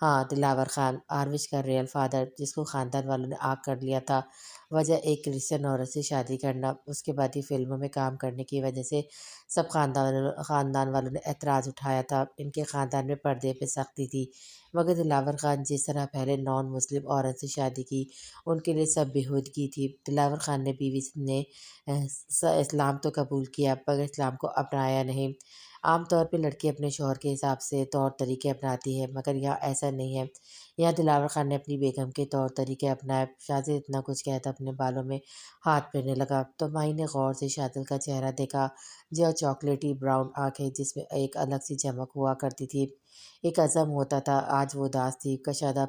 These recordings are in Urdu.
ہاں، دلاور خان آروش کا ریئل فادر جس کو خاندان والوں نے آگ کر لیا تھا، وجہ ایک کرسچن عورت سے شادی کرنا۔ اس کے بعد ہی فلموں میں کام کرنے کی وجہ سے سب خاندان والوں نے اعتراض اٹھایا تھا۔ ان کے خاندان میں پردے پہ سختی تھی، مگر دلاور خان جس طرح پہلے نان مسلم عورت سے شادی کی ان کے لیے سب بےہودگی تھی۔ دلاور خان نے بیوی نے اسلام تو قبول کیا مگر اسلام کو اپنایا نہیں۔ عام طور پہ لڑکی اپنے شوہر کے حساب سے طور طریقے اپناتی ہے، مگر یہاں ایسا نہیں ہے۔ یہاں دلاور خان نے اپنی بیگم کے طور طریقے اپنائے۔ شاذل اتنا کچھ کہتا اپنے بالوں میں ہاتھ پھیرنے لگا تو ماہی نے غور سے شاذل کا چہرہ دیکھا، جو چاکلیٹی براؤن آنکھیں جس میں ایک الگ سی چمک ہوا کرتی تھی، ایک عزم ہوتا تھا، آج وہ اداس تھی۔ کشادہ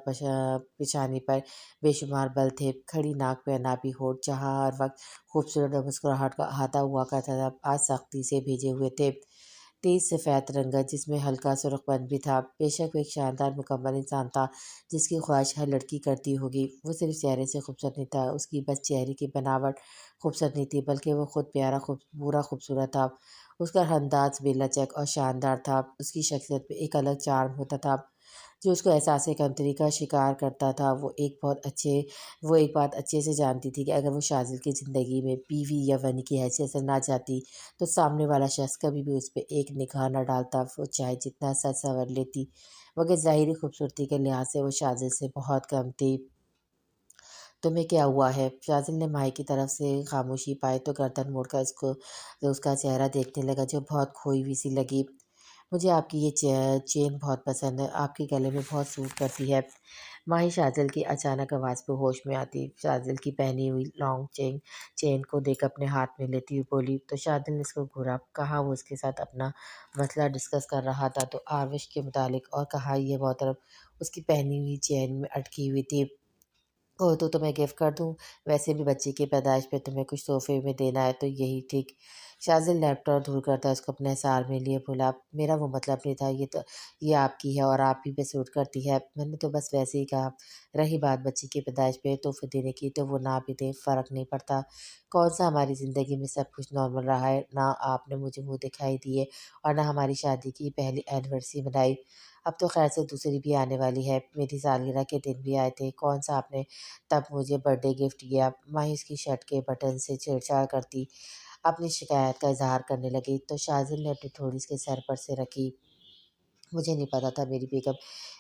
پیشانی پر بے شمار بل تھے، کھڑی ناک پہ عنابی ہونٹ جہاں ہر وقت خوبصورت اور مسکراہٹ کا احاطہ ہوا کرتا تھا، آج سختی سے بھیجے ہوئے تھے۔ تیز سفید رنگت جس میں ہلکا سرخ پن بھی تھا۔ بے شک وہ ایک شاندار مکمل انسان تھا جس کی خواہش ہر لڑکی کرتی ہوگی۔ وہ صرف چہرے سے خوبصورت نہیں تھا، اس کی بس چہرے کی بناوٹ خوبصورت نہیں تھی بلکہ وہ خود پورا خوبصورت تھا۔ اس کا انداز بے لچک اور شاندار تھا، اس کی شخصیت میں ایک الگ چارم ہوتا تھا جو اس کو احساس کمتری کا شکار کرتا تھا۔ وہ ایک بات اچھے سے جانتی تھی کہ اگر وہ شاذل کی زندگی میں بیوی یا ونی کی حیثیت سے نہ جاتی تو سامنے والا شخص کبھی بھی اس پہ ایک نگاہ نہ ڈالتا، وہ چاہے جتنا سج سنور لیتی مگر ظاہری خوبصورتی کے لحاظ سے وہ شاذل سے بہت کم تھی۔ تمہیں کیا ہوا ہے؟ شاذل نے ماہی کی طرف سے خاموشی پائی تو گردن موڑ کر اس کا چہرہ دیکھنے لگا جو بہت کھوئی ہوئی سی لگی۔ مجھے آپ کی یہ چین بہت پسند ہے، آپ کے گلے میں بہت سوٹ کرتی ہے۔ ماہی شاذل کی اچانک آواز پہ ہوش میں آتی، شاذل کی پہنی ہوئی لانگ چین کو دیکھ اپنے ہاتھ میں لیتی ہوئی بولی تو شاذل نے اس کو گھورا۔ کہا وہ اس کے ساتھ اپنا مسئلہ ڈسکس کر رہا تھا تو آروش کے متعلق، اور کہا یہ محترم اس کی پہنی ہوئی چین میں اٹکی ہوئی تھی۔ تو میں گفٹ کر دوں؟ ویسے بھی بچے کی پیدائش پہ تمہیں کچھ تحفے میں دینا ہے تو یہی ٹھیک۔ شاذل لیپ ٹاپ دور کرتا اس کو اپنے حصار میں لیے بولا، میرا وہ مطلب نہیں تھا، یہ آپ کی ہے اور آپ ہی پہ سوٹ کرتی ہے، میں نے تو بس ویسے ہی کہا۔ رہی بات بچے کی پیدائش پہ تحفے دینے کی تو وہ نہ بھی دیں، فرق نہیں پڑتا۔ کون سا ہماری زندگی میں سب کچھ نارمل رہا ہے، نہ آپ نے مجھے منہ دکھائی دیے اور نہ ہماری شادی کی پہلی اینیورسری منائی۔ اب تو خیر سے دوسری بھی آنے والی ہے، میری سالگرہ کے دن بھی آئے تھے، کون سا آپ نے تب مجھے برتھ ڈے گفٹ کیا؟ ماہی اس کی شرٹ کے بٹن سے چھیڑ چھاڑ کرتی اپنی شکایت کا اظہار کرنے لگی تو شاذل نے اپنی تھوڑی اس کے سر پر سے رکھی۔ مجھے نہیں پتا تھا میری بیگم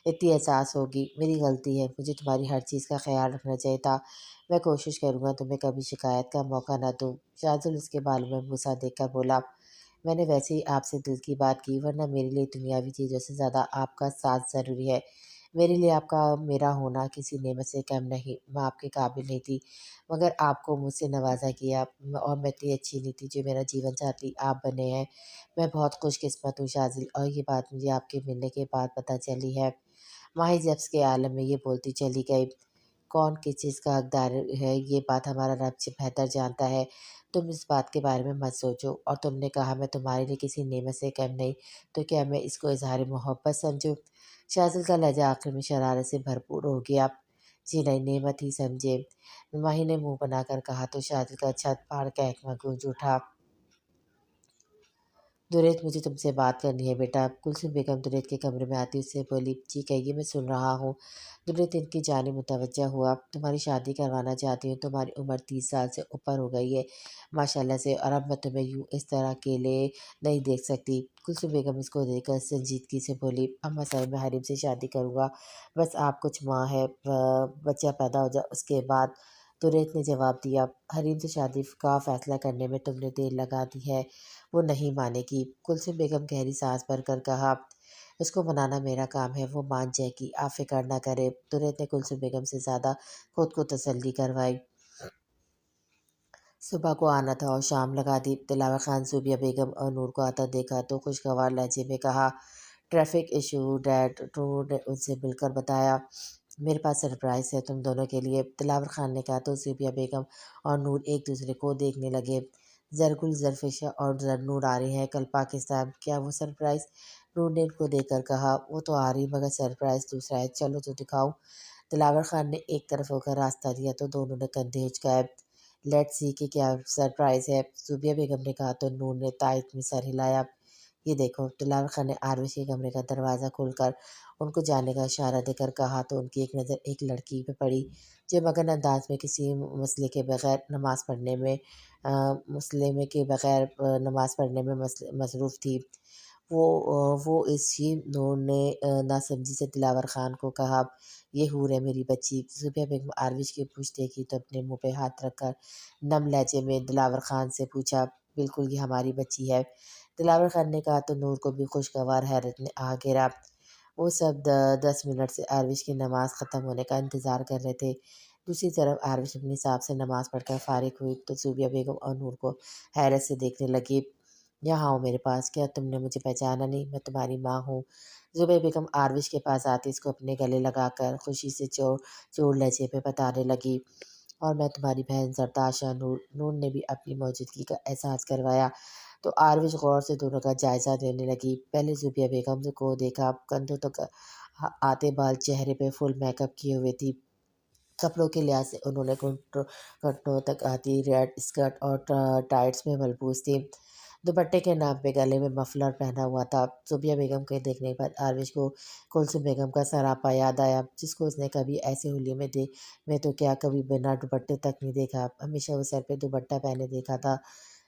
اتنی احساس ہوگی، میری غلطی ہے، مجھے تمہاری ہر چیز کا خیال رکھنا چاہیے تھا، میں کوشش کروں گا تمہیں کبھی شکایت کا موقع نہ دوں۔ شاذل اس کے بالوں میں بوسہ دیکھ کر بولا، میں نے ویسے ہی آپ سے دل کی بات کی، ورنہ میرے لیے دنیاوی چیزوں سے زیادہ آپ کا ساتھ ضروری ہے۔ میرے لیے آپ کا میرا ہونا کسی نعمت سے کم نہیں، میں آپ کے قابل نہیں تھی مگر آپ کو مجھ سے نوازا گیا اور میں اتنی اچھی نہیں تھی جو میرا جیون ساتھی آپ بنے ہیں۔ میں بہت خوش قسمت ہوں شاذل، اور یہ بات مجھے آپ کے ملنے کے بعد پتہ چلی ہے۔ ماہی جبس کے عالم میں یہ بولتی چلی گئی، کون کس چیز کا حقدار ہے یہ بات ہمارا رب سے بہتر جانتا ہے، تم اس بات کے بارے میں مت سوچو، اور تم نے کہا میں تمہارے لیے کسی نعمت سے کم نہیں، تو کیا میں اس کو اظہار محبت سمجھوں؟ شاذل کا لہجہ آخر میں شرارت سے بھرپور ہو گیا، جی نہیں، نعمت ہی سمجھے، ماہی نے منہ بنا کر کہا تو شاذل کا چھت پھاڑ کا ایکما گونج اٹھا۔ دریت مجھے تم سے بات کرنی ہے بیٹا۔ کلثوم بیگم دریت کے کمرے میں آتی اس سے بولی، جی کہیے، میں سن رہا ہوں۔ دریت ان کی جانب متوجہ ہوا، تمہاری شادی کروانا چاہتی ہوں، تمہاری عمر 30 سال سے اوپر ہو گئی ہے ماشاءاللہ سے، اور اب میں تمہیں یوں اس طرح اکیلے نہیں دیکھ سکتی۔ کلثوم بیگم اس کو دیکھ کر سنجیدگی سے بولی، اماں صاحب میں حریم سے شادی کروں گا، بس آپ کچھ ماں ہے، بچہ پیدا ہو جائے اس کے بعد۔ دریت نے جواب دیا، حریم سے شادی کا فیصلہ کرنے میں تم نے دیر لگا دی ہے، وہ نہیں مانے گی۔ کلثوم بیگم گہری سانس بھر کر کہا، اس کو منانا میرا کام ہے، وہ مان جائے گی، آپ فکر نہ کرے۔ دریت نے کلثوم بیگم سے زیادہ خود کو تسلی کروائی۔ صبح کو آنا تھا اور شام لگا دی۔ دلاور خان زوبیہ بیگم اور نور کو آتا دیکھا تو خوشگوار لہجے میں کہا، ٹریفک ایشو ڈیڈ، نور نے ان سے مل کر بتایا، میرے پاس سرپرائز ہے تم دونوں کے لیے۔ دلاور خان نے کہا تو زوبیہ بیگم اور نور ایک دوسرے کو دیکھنے لگے۔ زرگل، زرفشا اور نور آ رہے ہیں کل پاکستان، کیا وہ سرپرائز؟ نور نے ان کو دیکھ کر کہا، وہ تو آ رہی مگر سرپرائز دوسرا ہے، چلو تو دکھاؤ۔ دلاور خان نے ایک طرف ہو کر راستہ دیا تو دونوں نے کندھے اچکائے۔ لیٹ سی کہ کیا سرپرائز ہے، زوبیہ بیگم نے کہا تو نور نے تائید میں سر ہلایا۔ یہ دیکھو۔ دلاور خان نے آروش کے کمرے کا دروازہ کھول کر ان کو جانے کا اشارہ دے کر کہا تو ان کی ایک نظر ایک لڑکی پہ پڑی جو مگن انداز میں کسی مسئلے کے بغیر نماز پڑھنے میں مصروف تھی۔ وہ اسی نور نے ناسمجھی سے دلاور خان کو کہا، یہ حور ہے میری بچی۔ زبیہ بیگم آروش کی پوچھ دیکھی تو اپنے منہ پہ ہاتھ رکھ کر نم لہجے میں دلاور خان سے پوچھا، بالکل یہ ہماری بچی ہے۔ دلاور خان نے کہا تو نور کو بھی خوشگوار حیرت نے آ گھیرا۔ وہ سب 10 منٹ سے آروش کی نماز ختم ہونے کا انتظار کر رہے تھے۔ دوسری طرف آروش اپنے حساب سے نماز پڑھ کر فارغ ہوئی تو زبیہ بیگم اور نور کو حیرت سے دیکھنے لگی۔ یہاں آؤ میرے پاس، کیا تم نے مجھے پہچانا نہیں؟ میں تمہاری ماں ہوں۔ زبیہ بیگم آروش کے پاس آتی اس کو اپنے گلے لگا کر خوشی سے چوڑ لہجے پہ بتانے لگی، اور میں تمہاری بہن زرتاشا نور۔ نور نے بھی اپنی موجودگی کا احساس کروایا تو آروش غور سے دونوں کا جائزہ لینے لگی۔ پہلے زبیہ بیگم کو دیکھا، کندھوں تک آتے بال، چہرے پہ فل میک اپ کیے ہوئے تھی۔ کپڑوں کے لحاظ سے انہوں نے گھٹنوں تک آتی ریڈ اسکرٹ اور ٹائٹس میں ملبوس تھی۔ دوپٹے کے نام پہ گلے میں مفلر پہنا ہوا تھا۔ زبیہ بیگم کے دیکھنے پر آروش کو کلثوم بیگم کا سراپا یاد آیا، جس کو اس نے کبھی ایسے حلیے میں تو کیا کبھی بنا دوپٹے تک نہیں دیکھا، ہمیشہ وہ سر پہ دوپٹہ پہنے دیکھا تھا۔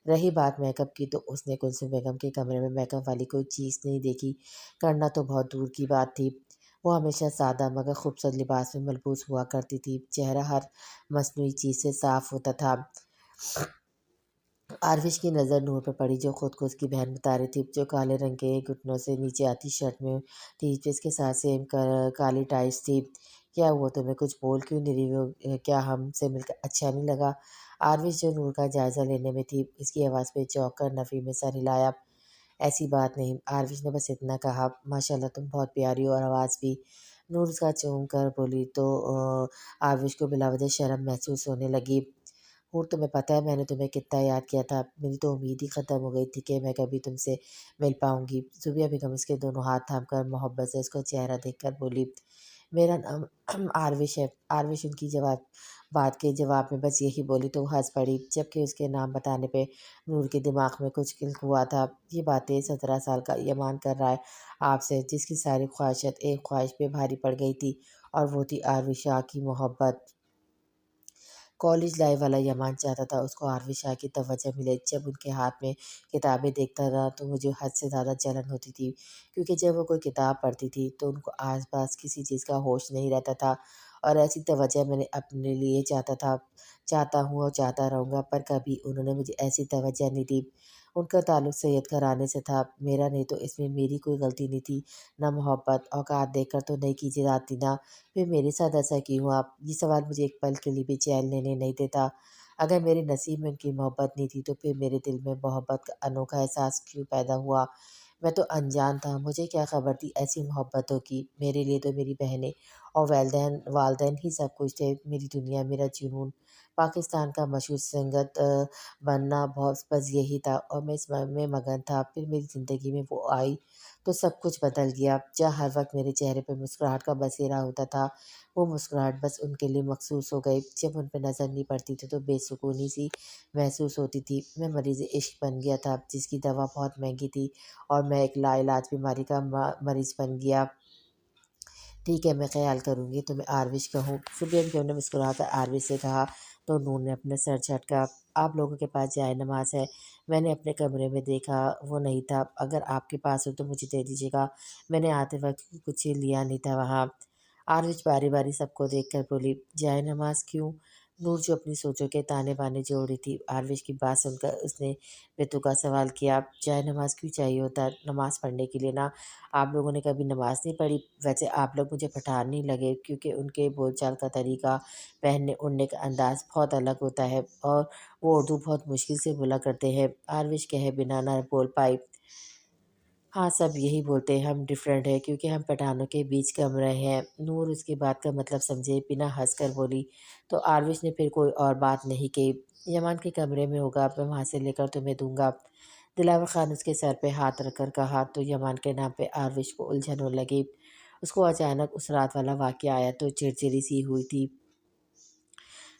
رہی بات میک اپ کی تو اس نے کلثوم بیگم کے کمرے میں میک اپ والی کوئی چیز نہیں دیکھی، کرنا تو بہت دور کی بات تھی۔ وہ ہمیشہ سادہ مگر خوبصورت لباس میں ملبوس ہوا کرتی تھی، چہرہ ہر مصنوعی چیز سے صاف ہوتا تھا۔ آروش کی نظر نور پہ پڑی جو خود کو اس کی بہن بتا رہی تھی، جو کالے رنگ کے گھٹنوں سے نیچے آتی شرٹ میں تھی جس کے ساتھ سیم کالی ٹائٹس تھی۔ کیا ہوا تمہیں؟ کچھ بول کیوں نہیں رہی ہو؟ کیا ہم سے مل کر اچھا نہیں لگا؟ آروش جو نور کا جائزہ لینے میں تھی، اس کی آواز پہ چونک کر نفی میں سر ہلایا۔ ایسی بات نہیں، آروش نے بس اتنا کہا۔ ماشاءاللہ تم بہت پیاری ہو، اور آواز بھی۔ نور اس کا چونک کر بولی تو آروش کو بلا وجہ شرم محسوس ہونے لگی۔ اور تمہیں پتہ ہے میں نے تمہیں کتنا یاد کیا تھا، میری تو امید ہی ختم ہو گئی تھی کہ میں کبھی تم سے مل پاؤں گی۔ زبیہ بیگم اس کے دونوں ہاتھ تھام کر محبت سے اس کو چہرہ دیکھ کر بولی، میرا نام آروش ہے۔ آروش ان کی بات کے جواب میں بس یہی بولی تو وہ ہنس پڑی، جبکہ اس کے نام بتانے پہ نور کے دماغ میں کچھ کلک ہوا تھا۔ یہ باتیں 17 سال کا یمان کر رہا ہے آپ سے، جس کی ساری خواہشات ایک خواہش پہ بھاری پڑ گئی تھی، اور وہ تھی آروش شاہ کی محبت۔ کالج لائف والا یمان چاہتا تھا اس کو آروش شاہ کی توجہ ملے۔ جب ان کے ہاتھ میں کتابیں دیکھتا تھا تو مجھے حد سے زیادہ جلن ہوتی تھی، کیونکہ جب وہ کوئی کتاب پڑھتی تھی تو ان کو آس پاس کسی چیز کا ہوش نہیں رہتا تھا، اور ایسی توجہ میں نے اپنے لیے چاہتا ہوں اور چاہتا رہوں گا، پر کبھی انہوں نے مجھے ایسی توجہ نہیں دی۔ ان کا تعلق سید گھرانے سے تھا، میرا نہیں، تو اس میں میری کوئی غلطی نہیں تھی۔ نہ محبت اوقات دیکھ کر تو نہیں کی جاتی نا، پھر میرے ساتھ ایسا کیوں ہوا؟ یہ سوال مجھے ایک پل کے لیے بھی چین لینے نہیں دیتا۔ اگر میرے نصیب میں ان کی محبت نہیں تھی تو پھر میرے دل میں محبت کا انوکھا احساس کیوں پیدا ہوا؟ میں تو انجان تھا، مجھے کیا خبر تھی ایسی محبتوں کی؟ میرے لیے تو میری بہنیں اور والدین ہی سب کچھ تھے، میری دنیا، میرا جنون۔ پاکستان کا مشہور سنگر بننا بس یہی تھا، اور میں اس میں مگن تھا۔ پھر میری زندگی میں وہ آئی تو سب کچھ بدل گیا۔ جہاں ہر وقت میرے چہرے پہ مسکراہٹ کا بسیرا ہوتا تھا، وہ مسکراہٹ بس ان کے لیے مخصوص ہو گئی۔ جب ان پہ نظر نہیں پڑتی تھی تو بے سکونی سی محسوس ہوتی تھی۔ میں مریض عشق بن گیا تھا، جس کی دوا بہت مہنگی تھی، اور میں ایک لا علاج بیماری کا مریض بن گیا۔ ٹھیک ہے، میں خیال کروں گی، تمہیں آروش کہوں؟ زبیہ بیگم نے مسکرا کر آروش سے کہا تو نور نے اپنا سر جھٹکا۔ آپ لوگوں کے پاس جائے نماز ہے؟ میں نے اپنے کمرے میں دیکھا، وہ نہیں تھا، اگر آپ کے پاس ہو تو مجھے دے دیجیے گا، میں نے آتے وقت کچھ لیا نہیں تھا وہاں۔ آروش باری باری سب کو دیکھ کر بولی، جائے نماز کیوں؟ نور جو اپنی سوچوں کے تانے بانے جوڑ رہی تھی، آروش کی بات سن کر اس نے بےتوقع سوال کیا، جائے نماز کیوں چاہیے ہوتا ہے؟ نماز پڑھنے کے لیے نا، آپ لوگوں نے کبھی نماز نہیں پڑھی؟ ویسے آپ لوگ مجھے پٹھان نہیں لگے، کیونکہ ان کے بول چال کا طریقہ، پہننے اڑنے کا انداز بہت الگ ہوتا ہے، اور وہ اردو بہت مشکل سے بولا کرتے ہیں۔ آروش کہے بنا نہ بول پائی۔ ہاں سب یہی بولتے ہیں، ہم ڈیفرنٹ ہیں کیونکہ ہم پٹھانوں کے بیچ کم رہے ہیں۔ نور اس کی بات کا مطلب سمجھے بنا ہنس کر بولی تو آروش نے پھر کوئی اور بات نہیں کی۔ یمان کے کمرے میں ہوگا، میں وہاں سے لے کر تمہیں دوں گا۔ دلاور خان اس کے سر پہ ہاتھ رکھ کر کہا تو یمان کے نام پہ آروش کو الجھن ہونے لگی۔ اس کو اچانک اس رات والا واقعہ آیا تو چڑچڑی سی ہوئی تھی۔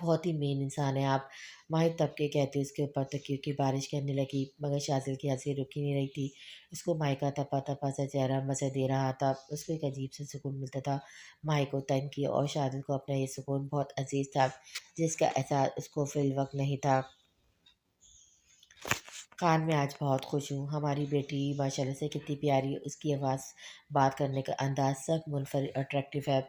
بہت ہی مین انسان ہے آپ، ماہر طبقے کہتے اس کے اوپر تک کیونکہ بارش کرنے لگی مگر شازل کی ہنسی رکی نہیں رہی تھی۔ اس کو مائی کا تپا تپا سا چہرہ مزہ دے رہا تھا، اس کو ایک عجیب سے سکون ملتا تھا۔ مائی کو تنگ کی اور شازل کو اپنا یہ سکون بہت عزیز تھا جس کا احساس اس کو فی الوقت نہیں تھا۔ خان میں آج بہت خوش ہوں، ہماری بیٹی ماشاءاللہ سے کتنی پیاری ہے، اس کی آواز، بات کرنے کا انداز سب منفرد اٹریکٹیو ہے۔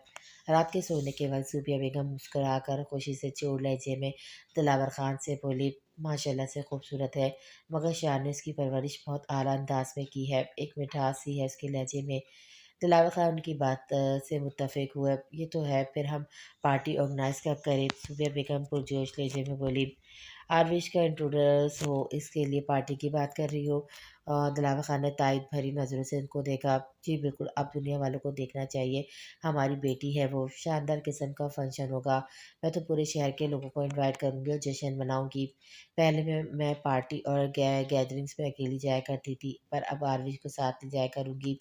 رات کے سونے کے وقت صوبیہ بیگم مسکرا کر خوشی سے چور لہجے میں دلاور خان سے بولی، ماشاءاللہ سے خوبصورت ہے مگر شان نے اس کی پرورش بہت اعلیٰ انداز میں کی ہے، ایک مٹھاس سی ہے اس کے لہجے میں۔ دلاور خان ان کی بات سے متفق ہوئے، یہ تو ہے، پھر ہم پارٹی آرگنائز کب کریں؟ صوبیہ بیگم پرجوش لہجے میں بولی۔ آروش کا انٹروڈیوس ہو، اس کے لیے پارٹی کی بات کر رہی ہو؟ دلاور خان نے تائید بھری نظروں سے ان کو دیکھا۔ جی بالکل، اب دنیا والوں کو دیکھنا چاہیے، ہماری بیٹی ہے وہ، شاندار قسم کا فنکشن ہوگا، میں تو پورے شہر کے لوگوں کو انوائٹ کروں گی اور جشن مناؤں گی۔ پہلے میں پارٹی اور گیدرنگس میں اکیلی جایا کرتی تھی پر اب آروش کو ساتھ لے جایا کروں گی۔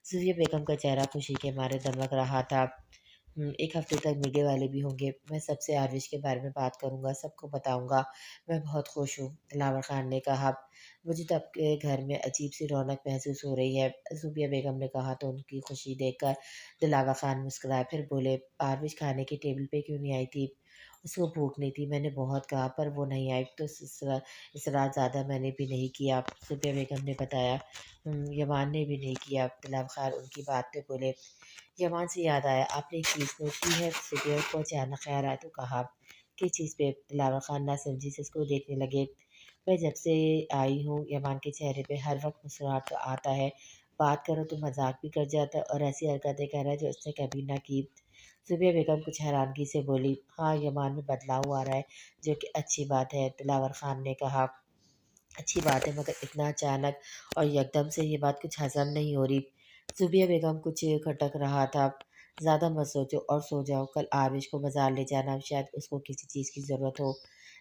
صوفیہ بیگم کا چہرہ خوشی کے مارے دمک رہا تھا۔ ایک ہفتے تک میڈیا والے بھی ہوں گے، میں سب سے آروش کے بارے میں بات کروں گا، سب کو بتاؤں گا، میں بہت خوش ہوں، دلاور خان نے کہا۔ مجھے تو آپ کے گھر میں عجیب سی رونق محسوس ہو رہی ہے، صوفیہ بیگم نے کہا تو ان کی خوشی دیکھ کر دلاور خان مسکرائے، پھر بولے، آروش کھانے کی ٹیبل پہ کیوں نہیں آئی تھی؟ اس کو بھوک نہیں تھی، میں نے بہت کہا پر وہ نہیں آئی تو اس رات زیادہ میں نے بھی نہیں کیا، صوفیہ بیگم نے بتایا۔ یمان نے بھی نہیں کیا، دلاور خان ان کی بات پہ بولے۔ یمان سے یاد آیا، آپ نے ایک چیز نوٹ کی ہے؟ صوفیہ کو اچانک خیال آیا تو کہا، کس چیز پہ؟ دلاور خان نہ سمجھی سے اس کو دیکھنے لگے۔ میں جب سے آئی ہوں یمان کے چہرے پہ ہر وقت مسکراہٹ آتا ہے، بات کرو تو مذاق بھی کر جاتا ہے اور ایسی حرکتیں کر رہا ہے جو اس نے کبھی نہ کی۔ صوفیہ بیگم کچھ حیرانگی سے بولی، ہاں یمان میں بدلاؤ آ رہا ہے جو کہ اچھی بات ہے، دلاور خان نے کہا۔ اچھی بات ہے مگر اتنا اچانک اور یکدم سے یہ بات کچھ ہضم نہیں ہو رہی۔ صوبیہ بیگم کچھ کھٹک رہا تھا، زیادہ مت سوچو اور سو جاؤ، کل آروش کو بازار لے جانا، شاید اس کو کسی چیز کی ضرورت ہو۔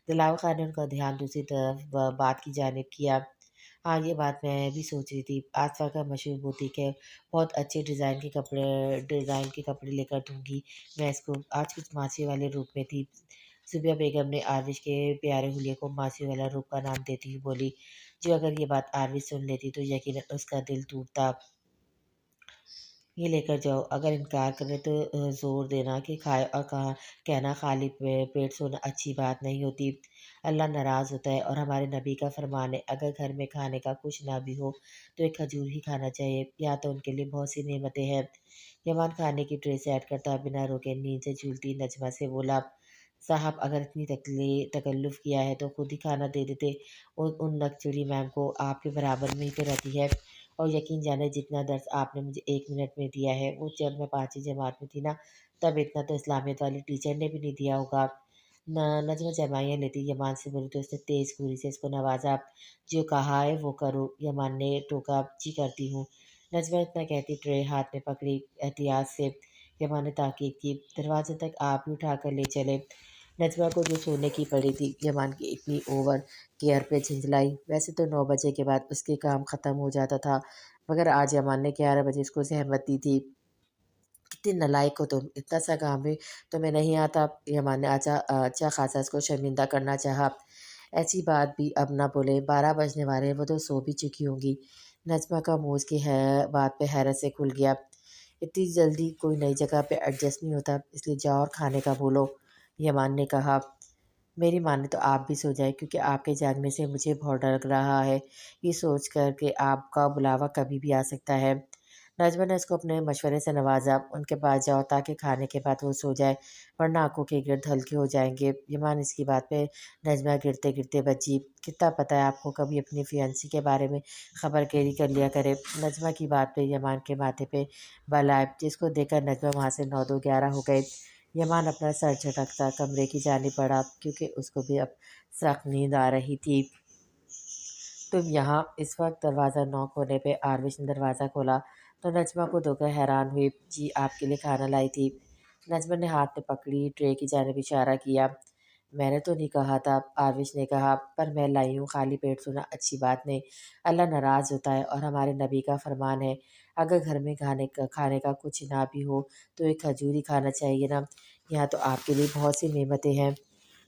دلاور خان نے ان کا دھیان دوسری طرف بات کی جانب کیا۔ ہاں یہ بات میں بھی سوچ رہی تھی، آسفا کا مشہور بوتیک ہے، بہت اچھے ڈیزائن کے کپڑے لے کر دوں گی میں اس کو، آج کچھ ماسی والے روپ میں تھی۔ صوبیہ بیگم نے آروش کے پیارے حلیے کو ماسی والا روپ کا نام دیتی ہوئی بولی، جو اگر یہ بات آروش سن لیتی تو یقیناً اس کا دل ٹوٹتا۔ یہ لے کر جاؤ، اگر انکار کرے تو زور دینا کہ کھائے اور کہنا خالی پیٹ سونا اچھی بات نہیں ہوتی، اللہ ناراض ہوتا ہے اور ہمارے نبی کا فرمان ہے، اگر گھر میں کھانے کا کچھ نہ بھی ہو تو ایک کھجور ہی کھانا چاہیے، یا تو ان کے لیے بہت سی نعمتیں ہیں۔ یمان کھانے کی ٹرے سیٹ کرتا بنا روکے نیند سے جھولتی نجمہ سے بولا، صاحب اگر اتنی تکلف کیا ہے تو خود ہی کھانا دے دیتے، ان نکچڑی میم کو آپ کے برابر میں ہی تو رہتی ہے، اور یقین جانے جتنا درس آپ نے مجھے 1 منٹ میں دیا ہے وہ جب میں 5ویں جماعت میں تھی نا تب اتنا تو اسلامیت والی ٹیچر نے بھی نہیں دیا ہوگا۔ نجمہ جمائیاں لیتی یمان سے بولی تو اس نے تیز گوری سے اس کو نوازا، جو کہا ہے وہ کرو، یمان نے ٹوکا، جی کرتی ہوں۔ نجمہ اتنا کہتی ٹرے ہاتھ میں پکڑی احتیاط سے، یمان نے تاکید کی، دروازے تک آپ ہی اٹھا کر لے چلے۔ نجمہ کو جو سونے کی پڑی تھی یمان کی اتنی اوور کیئر پہ جھنجھلائی، ویسے تو 9 بجے کے بعد اس کے کام ختم ہو جاتا تھا مگر آج یمان نے 11 بجے اس کو زحمت دی تھی۔ کتنے نالائق ہو تم، اتنا سا کام بھی تمہیں نہیں آتا؟ یمان نے اچھا خاصا اس کو شرمندہ کرنا چاہا۔ ایسی بات بھی اب نہ بولے، 12 بجنے والے ہیں، وہ تو سو بھی چکی ہوں گی۔ نجمہ کا منہ اس کی بات پہ حیرت سے کھل گیا، اتنی جلدی کوئی نئی جگہ پہ ایڈجسٹ نہیں ہوتا، اس لیے جاؤ اور کھانے کا بولو، یمان نے کہا۔ میری مانے تو آپ بھی سو جائیں کیونکہ آپ کے جاگنے سے مجھے بہت ڈر لگ رہا ہے، یہ سوچ کر کہ آپ کا بلاوا کبھی بھی آ سکتا ہے۔ نجمہ نے اس کو اپنے مشورے سے نوازا، ان کے پاس جاؤ تاکہ کھانے کے بعد وہ سو جائے ورنہ آنکھوں کے گرد ہلکے ہو جائیں گے۔ یمان اس کی بات پہ نجمہ گرتے گرتے بچی، کتنا پتہ ہے آپ کو، کبھی اپنی فیانسی کے بارے میں خبر کیری کر لیا کرے۔ نجمہ کی بات پہ یمان کے ماتھے پہ بل آئے، جس کو دیکھ کر نجمہ وہاں سے 9 دو 11 ہو گئے۔ یمان اپنا سر جھٹکتا کمرے کی جانب بڑھا کیونکہ اس کو بھی اب سخت نیند آ رہی تھی۔ تم یہاں؟ اس وقت دروازہ نوک ہونے پہ آروش نے دروازہ کھولا تو نجمہ کو دیکھ کر حیران ہوئی، جی آپ کے لیے کھانا لائی تھی۔ نجمہ نے ہاتھ میں پکڑی ٹرے کی جانب اشارہ کیا، میں نے تو نہیں کہا تھا، آروش نے کہا، پر میں لائی ہوں، خالی پیٹ سونا اچھی بات نہیں، اللہ ناراض ہوتا ہے اور ہمارے نبی کا فرمان ہے، اگر گھر میں کھانے کا کچھ نہ بھی ہو تو ایک کھجور ہی کھانا چاہیے نا، یہاں تو آپ کے لیے بہت سی نعمتیں ہیں۔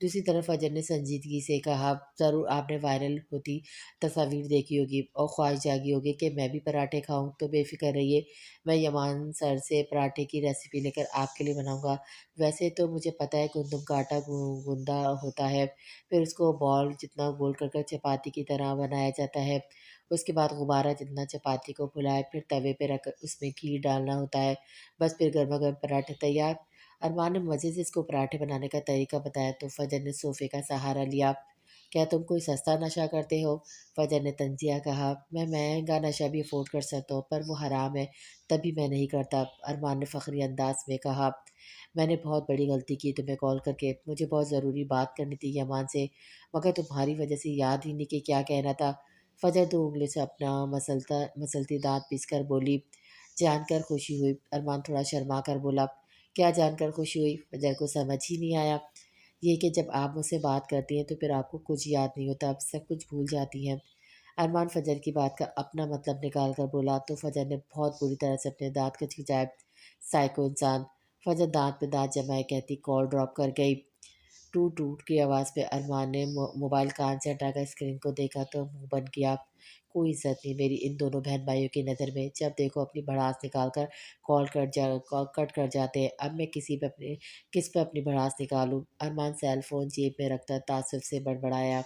دوسری طرف فجر نے سنجیدگی سے کہا، ضرور آپ نے وائرل ہوتی تصاویر دیکھی ہوگی اور خواہش جاگی ہوگی کہ میں بھی پراٹھے کھاؤں، تو بے فکر رہیے، میں یمان سر سے پراٹھے کی ریسیپی لے کر آپ کے لیے بناؤں گا۔ ویسے تو مجھے پتہ ہے گندم کا آٹا گوندا ہوتا ہے، پھر اس کو بال جتنا گول کر چپاتی کی طرح بنایا جاتا ہے، اس کے بعد غبارہ جتنا چپاتی کو پھلائے، پھر توے پہ رکھ کر اس میں گھی ڈالنا ہوتا ہے، بس پھر گرما گرم پراٹھے تیار۔ ارمان نے مزے سے اس کو پراٹھے بنانے کا طریقہ بتایا تو فجر نے صوفے کا سہارا لیا۔ کیا تم کوئی سستا نشہ کرتے ہو؟ فجر نے طنزیہ کہا، میں مہنگا نشہ بھی افورڈ کر سکتا ہوں پر وہ حرام ہے، تبھی میں نہیں کرتا۔ ارمان نے فخری انداز میں کہا، میں نے بہت بڑی غلطی کی تمہیں کال کر کے، مجھے بہت ضروری بات کرنی تھی یمان سے، مگر تمہاری وجہ سے یاد ہی نہیں کہ کیا کہنا تھا۔ فجر دو انگلی سے اپنا مسلتی دانت پیس کر بولی، جان کر خوشی ہوئی۔ ارمان تھوڑا شرما کر بولا، کیا جان کر خوشی ہوئی؟ فجر کو سمجھ ہی نہیں آیا۔ یہ کہ جب آپ مجھ سے بات کرتی ہیں تو پھر آپ کو کچھ یاد نہیں ہوتا، آپ سب کچھ بھول جاتی ہیں۔ ارمان فجر کی بات کا اپنا مطلب نکال کر بولا تو فجر نے بہت بری طرح سے اپنے دانت کھچکھچائے۔ سائیکو انسان! فجر دانت پہ دانت جمائے کہتی کال ڈراپ کر گئی۔ ٹوٹ ٹوٹ کی آواز پہ ارمان نے موبائل کان سے ہٹا کر اسکرین کو دیکھا تو منہ بند کیا۔ کوئی عزت نہیں میری ان دونوں بہن بھائیوں کی نظر میں، جب دیکھو اپنی بھڑاس نکال کر کال کٹ کر جاتے ہیں، اب میں کس پہ اپنی بھڑاس نکالوں؟ ارمان سیل فون جیب میں رکھ کر تعصب سے بڑبڑایا۔